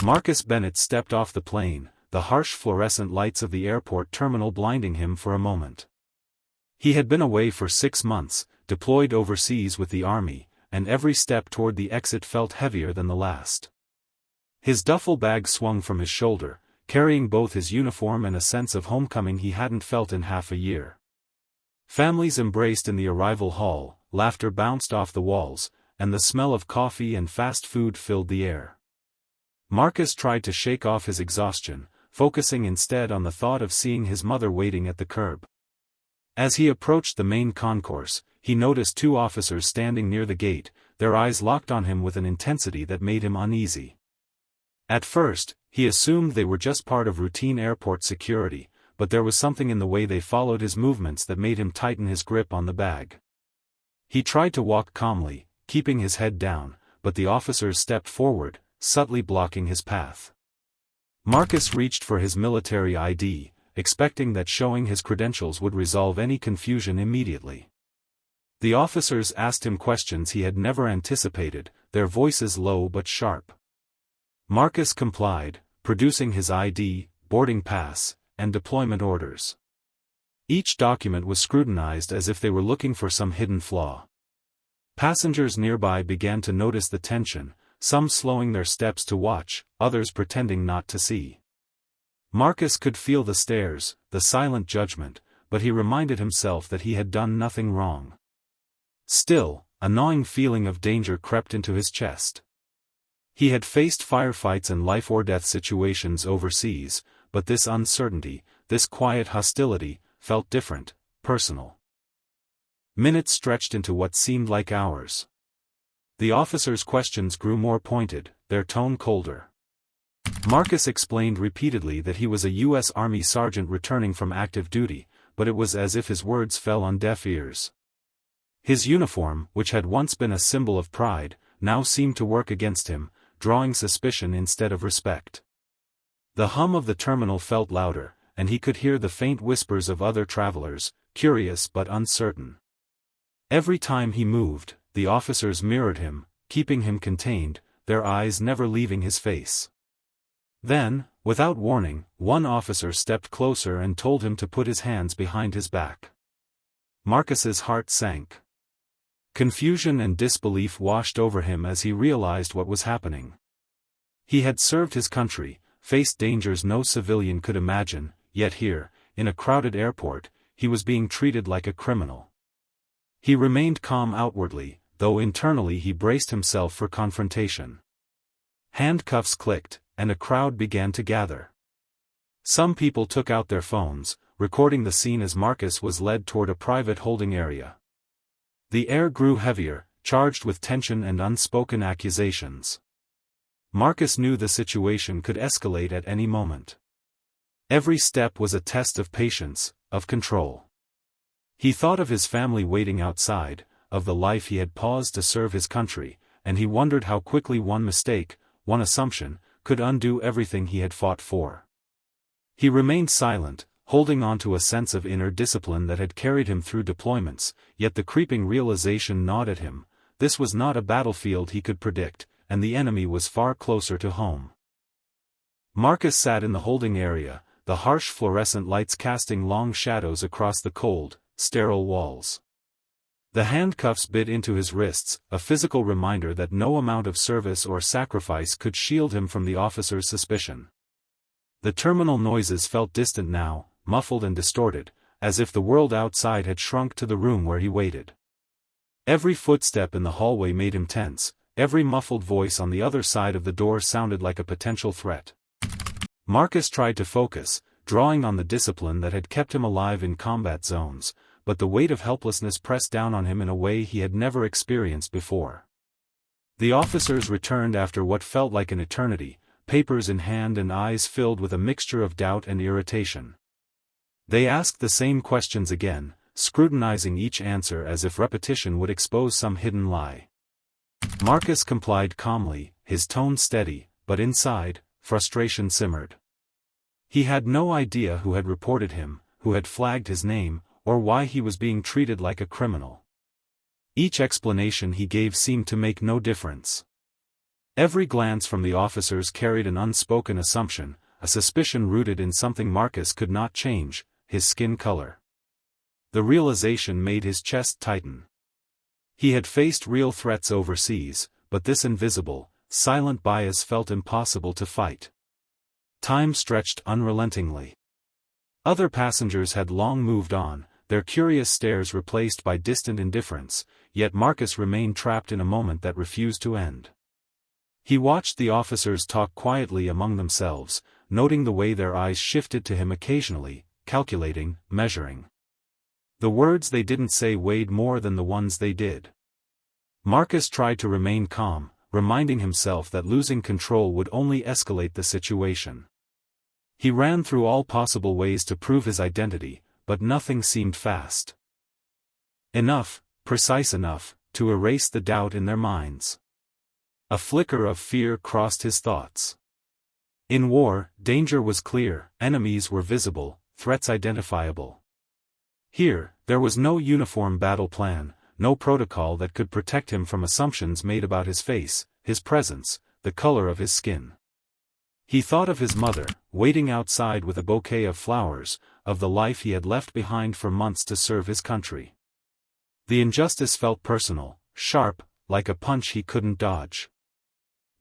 Marcus Bennett stepped off the plane, the harsh fluorescent lights of the airport terminal blinding him for a moment. He had been away for 6 months, deployed overseas with the army, and every step toward the exit felt heavier than the last. His duffel bag swung from his shoulder, carrying both his uniform and a sense of homecoming he hadn't felt in half a year. Families embraced in the arrival hall, laughter bounced off the walls, and the smell of coffee and fast food filled the air. Marcus tried to shake off his exhaustion, focusing instead on the thought of seeing his mother waiting at the curb. As he approached the main concourse, he noticed 2 officers standing near the gate, their eyes locked on him with an intensity that made him uneasy. At first, he assumed they were just part of routine airport security, but there was something in the way they followed his movements that made him tighten his grip on the bag. He tried to walk calmly, keeping his head down, but the officers stepped forward, subtly blocking his path. Marcus reached for his military ID, expecting that showing his credentials would resolve any confusion immediately. The officers asked him questions he had never anticipated, their voices low but sharp. Marcus complied, producing his ID, boarding pass, and deployment orders. Each document was scrutinized as if they were looking for some hidden flaw. Passengers nearby began to notice the tension, some slowing their steps to watch, others pretending not to see. Marcus could feel the stares, the silent judgment, but he reminded himself that he had done nothing wrong. Still, a gnawing feeling of danger crept into his chest. He had faced firefights and life-or-death situations overseas, but this uncertainty, this quiet hostility, felt different, personal. Minutes stretched into what seemed like hours. The officers' questions grew more pointed, their tone colder. Marcus explained repeatedly that he was a U.S. Army sergeant returning from active duty, but it was as if his words fell on deaf ears. His uniform, which had once been a symbol of pride, now seemed to work against him, drawing suspicion instead of respect. The hum of the terminal felt louder, and he could hear the faint whispers of other travelers, curious but uncertain. Every time he moved, the officers mirrored him, keeping him contained, their eyes never leaving his face. Then, without warning, one officer stepped closer and told him to put his hands behind his back. Marcus's heart sank. Confusion and disbelief washed over him as he realized what was happening. He had served his country, faced dangers no civilian could imagine, yet here, in a crowded airport, he was being treated like a criminal. He remained calm outwardly, though internally he braced himself for confrontation. Handcuffs clicked, and a crowd began to gather. Some people took out their phones, recording the scene as Marcus was led toward a private holding area. The air grew heavier, charged with tension and unspoken accusations. Marcus knew the situation could escalate at any moment. Every step was a test of patience, of control. He thought of his family waiting outside, of the life he had paused to serve his country, and he wondered how quickly one mistake, one assumption, could undo everything he had fought for. He remained silent, holding on to a sense of inner discipline that had carried him through deployments, yet the creeping realization gnawed at him: this was not a battlefield he could predict, and the enemy was far closer to home. Marcus sat in the holding area, the harsh fluorescent lights casting long shadows across the cold, sterile walls. The handcuffs bit into his wrists, a physical reminder that no amount of service or sacrifice could shield him from the officer's suspicion. The terminal noises felt distant now, muffled and distorted, as if the world outside had shrunk to the room where he waited. Every footstep in the hallway made him tense, every muffled voice on the other side of the door sounded like a potential threat. Marcus tried to focus, drawing on the discipline that had kept him alive in combat zones, but the weight of helplessness pressed down on him in a way he had never experienced before. The officers returned after what felt like an eternity, papers in hand and eyes filled with a mixture of doubt and irritation. They asked the same questions again, scrutinizing each answer as if repetition would expose some hidden lie. Marcus complied calmly, his tone steady, but inside, frustration simmered. He had no idea who had reported him, who had flagged his name, or why he was being treated like a criminal. Each explanation he gave seemed to make no difference. Every glance from the officers carried an unspoken assumption, a suspicion rooted in something Marcus could not change, his skin color. The realization made his chest tighten. He had faced real threats overseas, but this invisible, silent bias felt impossible to fight. Time stretched unrelentingly. Other passengers had long moved on, their curious stares replaced by distant indifference, yet Marcus remained trapped in a moment that refused to end. He watched the officers talk quietly among themselves, noting the way their eyes shifted to him occasionally, calculating, measuring. The words they didn't say weighed more than the ones they did. Marcus tried to remain calm, reminding himself that losing control would only escalate the situation. He ran through all possible ways to prove his identity, but nothing seemed fast enough, precise enough, to erase the doubt in their minds. A flicker of fear crossed his thoughts. In war, danger was clear, enemies were visible, threats identifiable. Here, there was no uniform battle plan, no protocol that could protect him from assumptions made about his face, his presence, the color of his skin. He thought of his mother, waiting outside with a bouquet of flowers, of the life he had left behind for months to serve his country. The injustice felt personal, sharp, like a punch he couldn't dodge.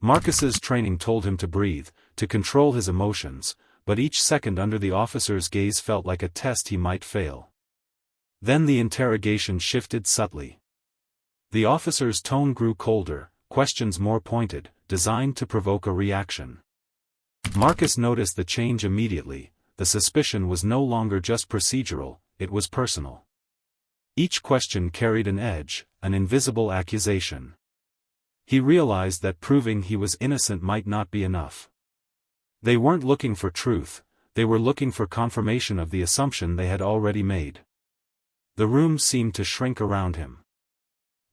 Marcus's training told him to breathe, to control his emotions, but each second under the officer's gaze felt like a test he might fail. Then the interrogation shifted subtly. The officer's tone grew colder, questions more pointed, designed to provoke a reaction. Marcus noticed the change immediately. The suspicion was no longer just procedural, it was personal. Each question carried an edge, an invisible accusation. He realized that proving he was innocent might not be enough. They weren't looking for truth, they were looking for confirmation of the assumption they had already made. The room seemed to shrink around him.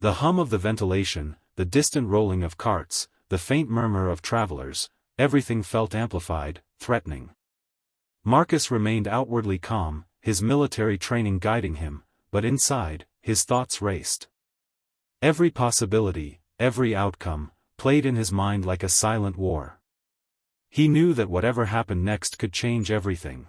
The hum of the ventilation, the distant rolling of carts, the faint murmur of travelers, everything felt amplified, threatening. Marcus remained outwardly calm, his military training guiding him, but inside, his thoughts raced. Every possibility, every outcome, played in his mind like a silent war. He knew that whatever happened next could change everything.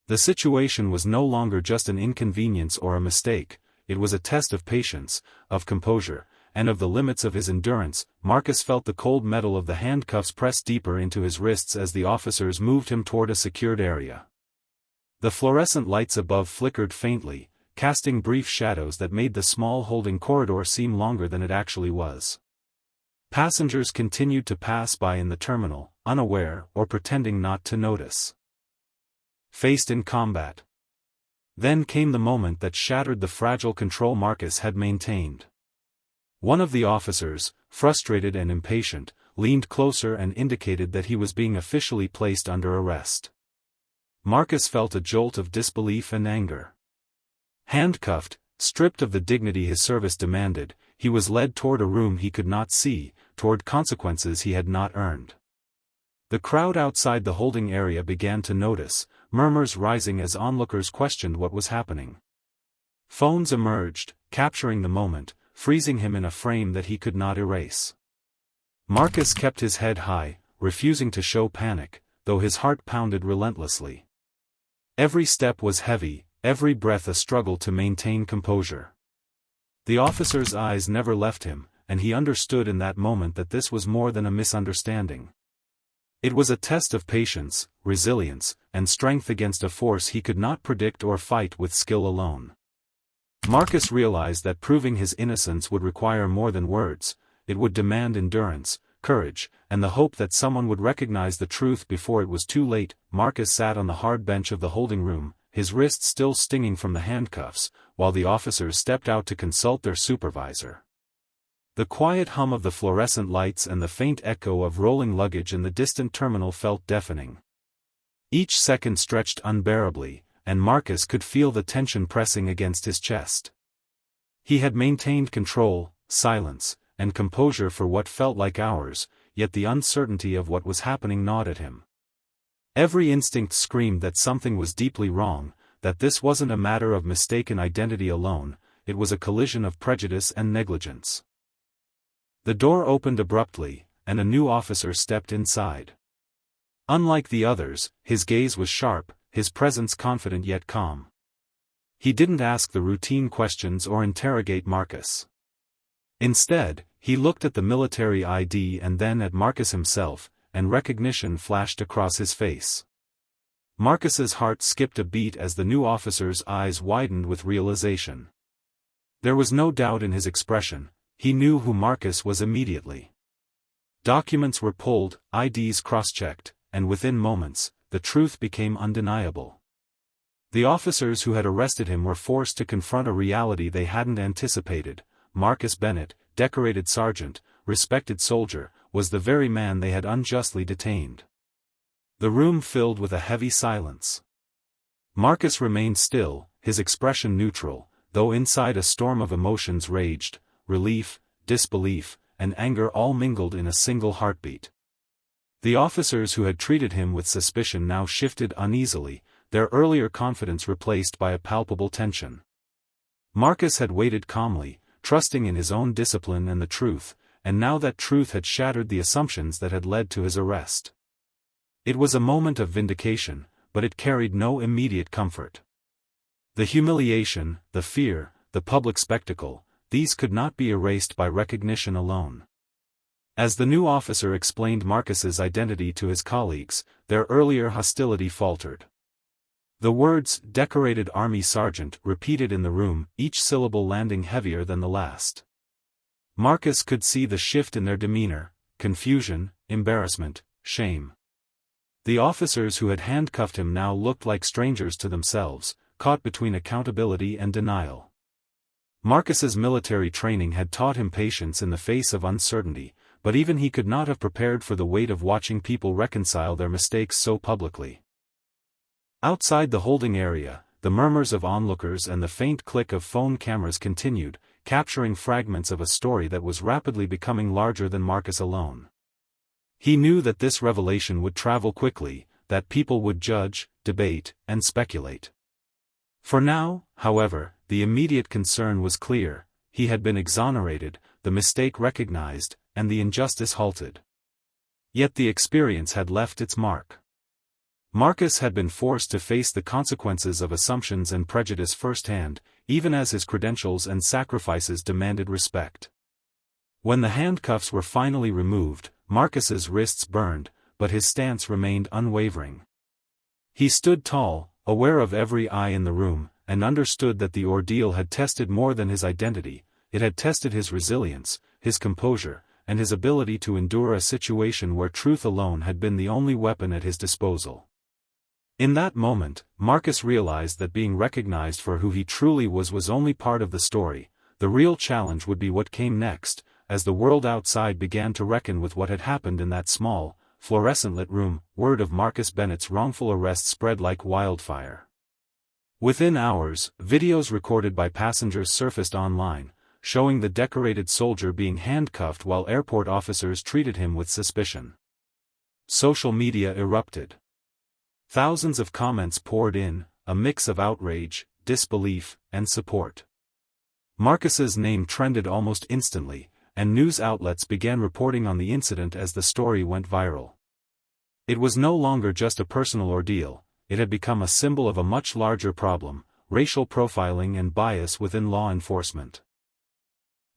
The situation was no longer just an inconvenience or a mistake, it was a test of patience, of composure, and of the limits of his endurance. Marcus felt the cold metal of the handcuffs press deeper into his wrists as the officers moved him toward a secured area. The fluorescent lights above flickered faintly, casting brief shadows that made the small holding corridor seem longer than it actually was. Passengers continued to pass by in the terminal, unaware or pretending not to notice. Faced in combat. Then came the moment that shattered the fragile control Marcus had maintained. One of the officers, frustrated and impatient, leaned closer and indicated that he was being officially placed under arrest. Marcus felt a jolt of disbelief and anger. Handcuffed, stripped of the dignity his service demanded, he was led toward a room he could not see, toward consequences he had not earned. The crowd outside the holding area began to notice, murmurs rising as onlookers questioned what was happening. Phones emerged, capturing the moment, freezing him in a frame that he could not erase. Marcus kept his head high, refusing to show panic, though his heart pounded relentlessly. Every step was heavy, every breath a struggle to maintain composure. The officer's eyes never left him, and he understood in that moment that this was more than a misunderstanding. It was a test of patience, resilience, and strength against a force he could not predict or fight with skill alone. Marcus realized that proving his innocence would require more than words, it would demand endurance, courage, and the hope that someone would recognize the truth before it was too late. Marcus sat on the hard bench of the holding room, his wrists still stinging from the handcuffs, while the officers stepped out to consult their supervisor. The quiet hum of the fluorescent lights and the faint echo of rolling luggage in the distant terminal felt deafening. Each second stretched unbearably, and Marcus could feel the tension pressing against his chest. He had maintained control, silence, and composure for what felt like hours, yet the uncertainty of what was happening gnawed at him. Every instinct screamed that something was deeply wrong, that this wasn't a matter of mistaken identity alone, it was a collision of prejudice and negligence. The door opened abruptly, and a new officer stepped inside. Unlike the others, his gaze was sharp, his presence confident yet calm. He didn't ask the routine questions or interrogate Marcus. Instead, he looked at the military ID and then at Marcus himself, and recognition flashed across his face. Marcus's heart skipped a beat as the new officer's eyes widened with realization. There was no doubt in his expression, he knew who Marcus was immediately. Documents were pulled, IDs cross-checked, and within moments, the truth became undeniable. The officers who had arrested him were forced to confront a reality they hadn't anticipated. Marcus Bennett, decorated sergeant, respected soldier, was the very man they had unjustly detained. The room filled with a heavy silence. Marcus remained still, his expression neutral, though inside a storm of emotions raged, relief, disbelief, and anger all mingled in a single heartbeat. The officers who had treated him with suspicion now shifted uneasily, their earlier confidence replaced by a palpable tension. Marcus had waited calmly, trusting in his own discipline and the truth, and now that truth had shattered the assumptions that had led to his arrest. It was a moment of vindication, but it carried no immediate comfort. The humiliation, the fear, the public spectacle, these could not be erased by recognition alone. As the new officer explained Marcus's identity to his colleagues, their earlier hostility faltered. The words, "decorated Army Sergeant," repeated in the room, each syllable landing heavier than the last. Marcus could see the shift in their demeanor, confusion, embarrassment, shame. The officers who had handcuffed him now looked like strangers to themselves, caught between accountability and denial. Marcus's military training had taught him patience in the face of uncertainty, but even he could not have prepared for the weight of watching people reconcile their mistakes so publicly. Outside the holding area, the murmurs of onlookers and the faint click of phone cameras continued, capturing fragments of a story that was rapidly becoming larger than Marcus alone. He knew that this revelation would travel quickly, that people would judge, debate, and speculate. For now, however, the immediate concern was clear: he had been exonerated, the mistake recognized, and the injustice halted. Yet the experience had left its mark. Marcus had been forced to face the consequences of assumptions and prejudice firsthand, even as his credentials and sacrifices demanded respect. When the handcuffs were finally removed, Marcus's wrists burned, but his stance remained unwavering. He stood tall, aware of every eye in the room, and understood that the ordeal had tested more than his identity, it had tested his resilience, his composure, and his ability to endure a situation where truth alone had been the only weapon at his disposal. In that moment, Marcus realized that being recognized for who he truly was only part of the story. The real challenge would be what came next, as the world outside began to reckon with what had happened in that small, fluorescent-lit room. Word of Marcus Bennett's wrongful arrest spread like wildfire. Within hours, videos recorded by passengers surfaced online, showing the decorated soldier being handcuffed while airport officers treated him with suspicion. Social media erupted. Thousands of comments poured in, a mix of outrage, disbelief, and support. Marcus's name trended almost instantly, and news outlets began reporting on the incident as the story went viral. It was no longer just a personal ordeal, it had become a symbol of a much larger problem: racial profiling and bias within law enforcement.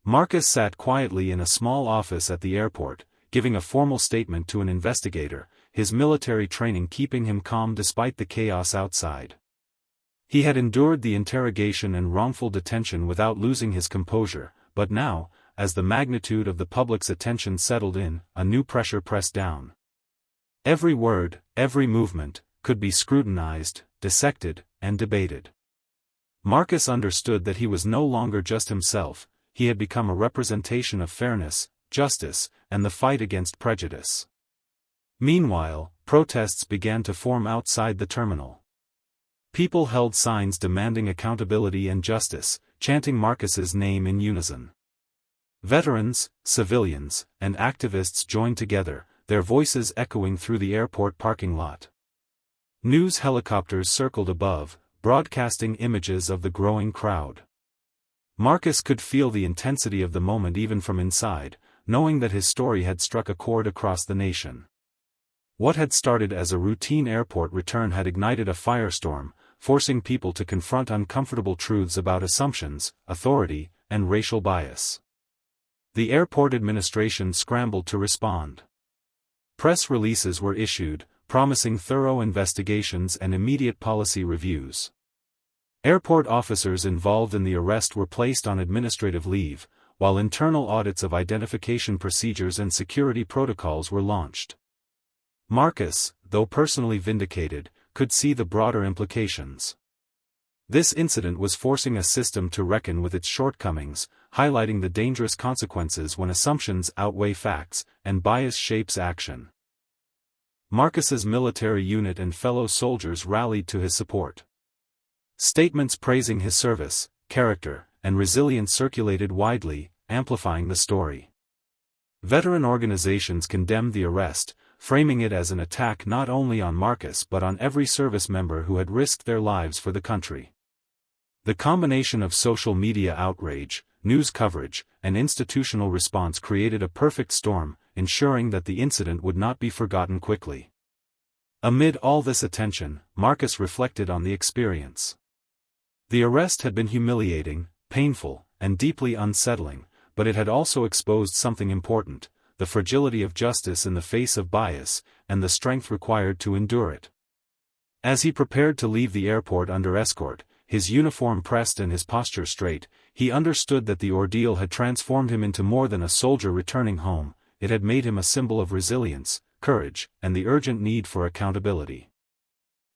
Marcus sat quietly in a small office at the airport, giving a formal statement to an investigator, his military training keeping him calm despite the chaos outside. He had endured the interrogation and wrongful detention without losing his composure, but now, as the magnitude of the public's attention settled in, a new pressure pressed down. Every word, every movement, could be scrutinized, dissected, and debated. Marcus understood that he was no longer just himself, he had become a representation of fairness, justice, and the fight against prejudice. Meanwhile, protests began to form outside the terminal. People held signs demanding accountability and justice, chanting Marcus's name in unison. Veterans, civilians, and activists joined together, their voices echoing through the airport parking lot. News helicopters circled above, broadcasting images of the growing crowd. Marcus could feel the intensity of the moment even from inside, knowing that his story had struck a chord across the nation. What had started as a routine airport return had ignited a firestorm, forcing people to confront uncomfortable truths about assumptions, authority, and racial bias. The airport administration scrambled to respond. Press releases were issued, promising thorough investigations and immediate policy reviews. Airport officers involved in the arrest were placed on administrative leave, while internal audits of identification procedures and security protocols were launched. Marcus, though personally vindicated, could see the broader implications. This incident was forcing a system to reckon with its shortcomings, highlighting the dangerous consequences when assumptions outweigh facts, and bias shapes action. Marcus's military unit and fellow soldiers rallied to his support. Statements praising his service, character, and resilience circulated widely, amplifying the story. Veteran organizations condemned the arrest, framing it as an attack not only on Marcus but on every service member who had risked their lives for the country. The combination of social media outrage, news coverage, and institutional response created a perfect storm, ensuring that the incident would not be forgotten quickly. Amid all this attention, Marcus reflected on the experience. The arrest had been humiliating, painful, and deeply unsettling, but it had also exposed something important: the fragility of justice in the face of bias, and the strength required to endure it. As he prepared to leave the airport under escort, his uniform pressed and his posture straight, he understood that the ordeal had transformed him into more than a soldier returning home. It had made him a symbol of resilience, courage, and the urgent need for accountability.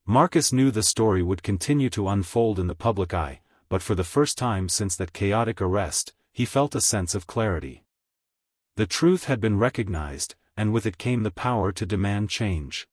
Marcus knew the story would continue to unfold in the public eye, but for the first time since that chaotic arrest, he felt a sense of clarity. The truth had been recognized, and with it came the power to demand change.